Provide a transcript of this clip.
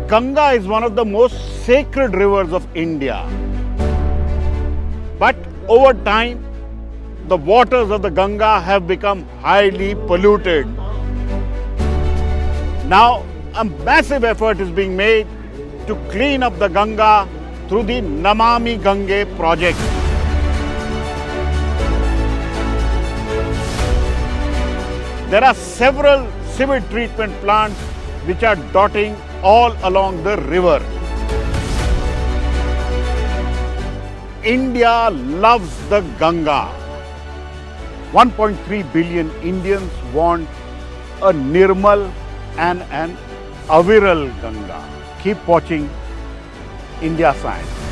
Ganga is one of the most sacred rivers of India. But over time, the waters of the Ganga have become highly polluted. Now, a massive effort is being made to clean up the Ganga through the Namami Gange project. There are several sewage treatment plants which are dotting all along the river. India loves the Ganga. 1.3 billion Indians want a nirmal and an aviral Ganga. Keep watching India Science.